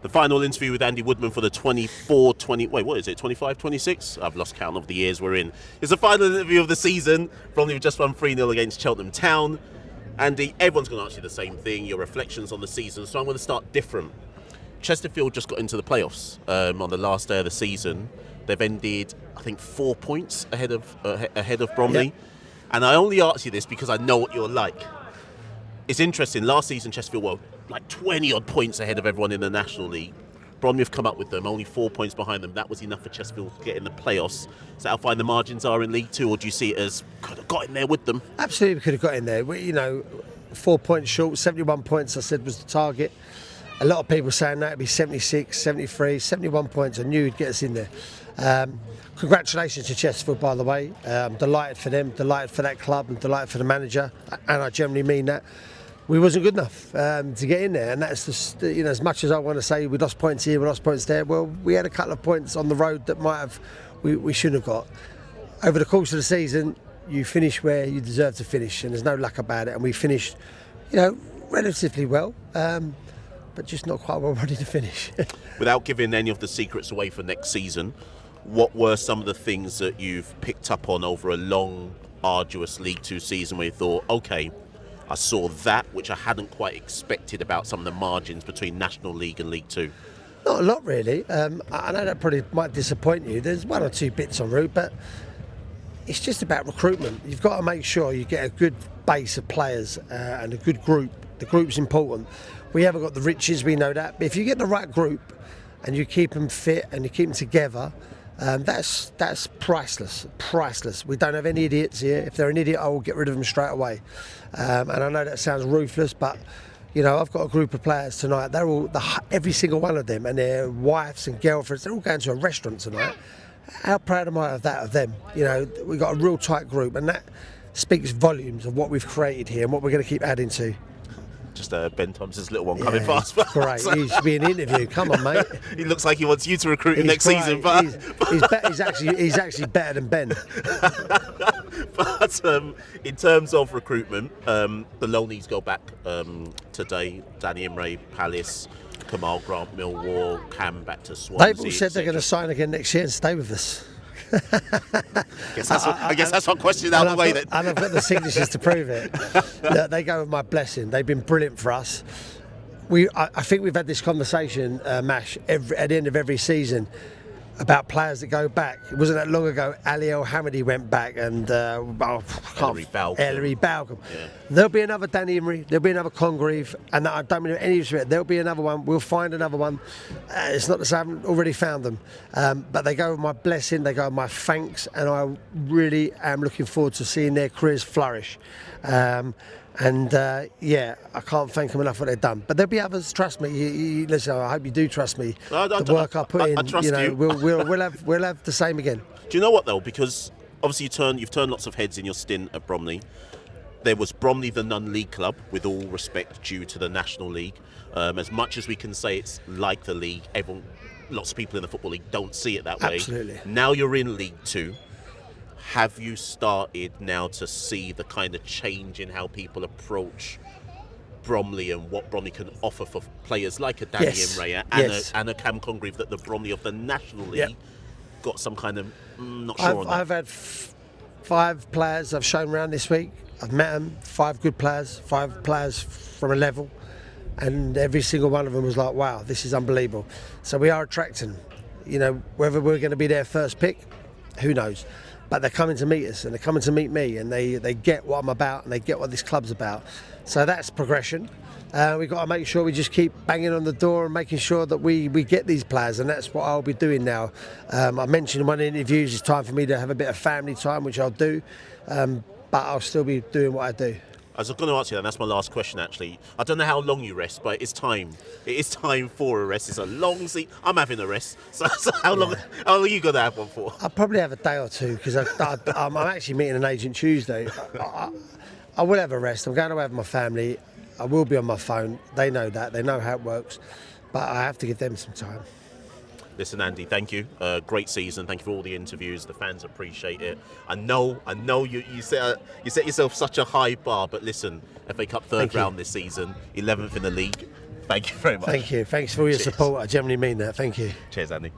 The final interview with Andy Woodman for the 25-26? I've lost count of the years we're in. It's the final interview of the season. Bromley have just won 3-0 against Cheltenham Town. Andy, everyone's going to ask you the same thing, your reflections on the season, so I'm going to start different. Chesterfield just got into the playoffs on the last day of the season. They've ended, I think, 4 points ahead of Bromley. Yep. And I only ask you this because I know what you're like. It's interesting, last season Chesterfield were like 20-odd points ahead of everyone in the National League. Bromley have come up with them, only 4 points behind them. That was enough for Chesterfield to get in the playoffs. Is that how fine the margins are in League Two, or do you see it as could have got in there with them? Absolutely could have got in there. 4 points short, 71 points I said was the target. A lot of people saying that it'd be 76, 73, 71 points. I knew he'd get us in there. Congratulations to Chesterfield, by the way. I'm delighted for them, delighted for that club, and delighted for the manager, and I generally mean that. We wasn't good enough to get in there, and that's just, as much as I want to say we lost points here, we lost points there. Well, we had a couple of points on the road that we shouldn't have got. Over the course of the season, you finish where you deserve to finish, and there's no luck about it. And we finished, relatively well, but just not quite well ready to finish. Without giving any of the secrets away for next season, what were some of the things that you've picked up on over a long, arduous League Two season where you thought, okay, I saw that, which I hadn't quite expected about some of the margins between National League and League Two? Not a lot, really. I know that probably might disappoint you. There's one or two bits en route, but it's just about recruitment. You've got to make sure you get a good base of players and a good group. The group's important. We haven't got the riches, we know that. But if you get the right group and you keep them fit and you keep them together, that's priceless. We don't have any idiots here. If they're an idiot, I will get rid of them straight away. And I know that sounds ruthless, but I've got a group of players tonight. They're all every single one of them, and their wives and girlfriends. They're all going to a restaurant tonight. How proud am I of that of them? We've got a real tight group, and that speaks volumes of what we've created here and what we're going to keep adding to. Just Ben Thompson's little one coming fast. Great, he should be an interview. Come on, mate. He looks like he wants you to recruit him next season. But he's actually better than Ben. But in terms of recruitment, the loanees go back today. Danny Imre, Palace, Kamal Grant, Millwall, Cam back to Swansea. They've all said they're going to sign again next year and stay with us. I guess that's one question out of the way. And I've got the signatures to prove it. Look, they go with my blessing. They've been brilliant for us. I think we've had this conversation, Mash, at the end of every season about players that go back. It wasn't that long ago Ali El-Hamidi went back, and Ellery Balcom. Yeah. There'll be another Danny Imre, there'll be another Congreve, and I don't mean any respect, there'll be another one. We'll find another one. It's not that I haven't already found them, but they go with my blessing, they go with my thanks, and I really am looking forward to seeing their careers flourish. I can't thank them enough for what they've done. But there'll be others. Trust me. Listen, I hope you do trust me. The work I put in. I trust you. We'll have the same again. Do you know what though? Because obviously you've turned lots of heads in your stint at Bromley. There was Bromley, the non-league club, with all respect due to the National League. As much as we can say it's like the league, lots of people in the Football League don't see it that way. Absolutely. Now you're in League Two. Have you started now to see the kind of change in how people approach Bromley and what Bromley can offer for players like a Danny Imre and a Cam Congreve, that the Bromley of the National League got some kind of not sure on that? I've had 5 players I've shown around this week. I've met them, 5 good players, 5 players from a level, and every single one of them was like, wow, this is unbelievable. So we are attracting, whether we're going to be their first pick, who knows. But they're coming to meet us, and they're coming to meet me, and they get what I'm about, and they get what this club's about. So that's progression. We've got to make sure we just keep banging on the door and making sure that we get these players, and that's what I'll be doing now. I mentioned in one of the interviews it's time for me to have a bit of family time, which I'll do, but I'll still be doing what I do. I was going to ask you that, and that's my last question actually. I don't know how long you rest, but it's time. It is time for a rest. It's a long season. I'm having a rest. So how long are you going to have one for? I'll probably have a day or two, because I'm actually meeting an agent Tuesday. I will have a rest. I'm going away with my family. I will be on my phone. They know that. They know how it works. But I have to give them some time. Listen, Andy, thank you. Great season. Thank you for all the interviews. The fans appreciate it. I know. You set yourself such a high bar. But listen, FA Cup third round this season, 11th in the league. Thank you very much. Thank you. Thanks for all your Cheers. support. I genuinely mean that. Thank you. Cheers, Andy.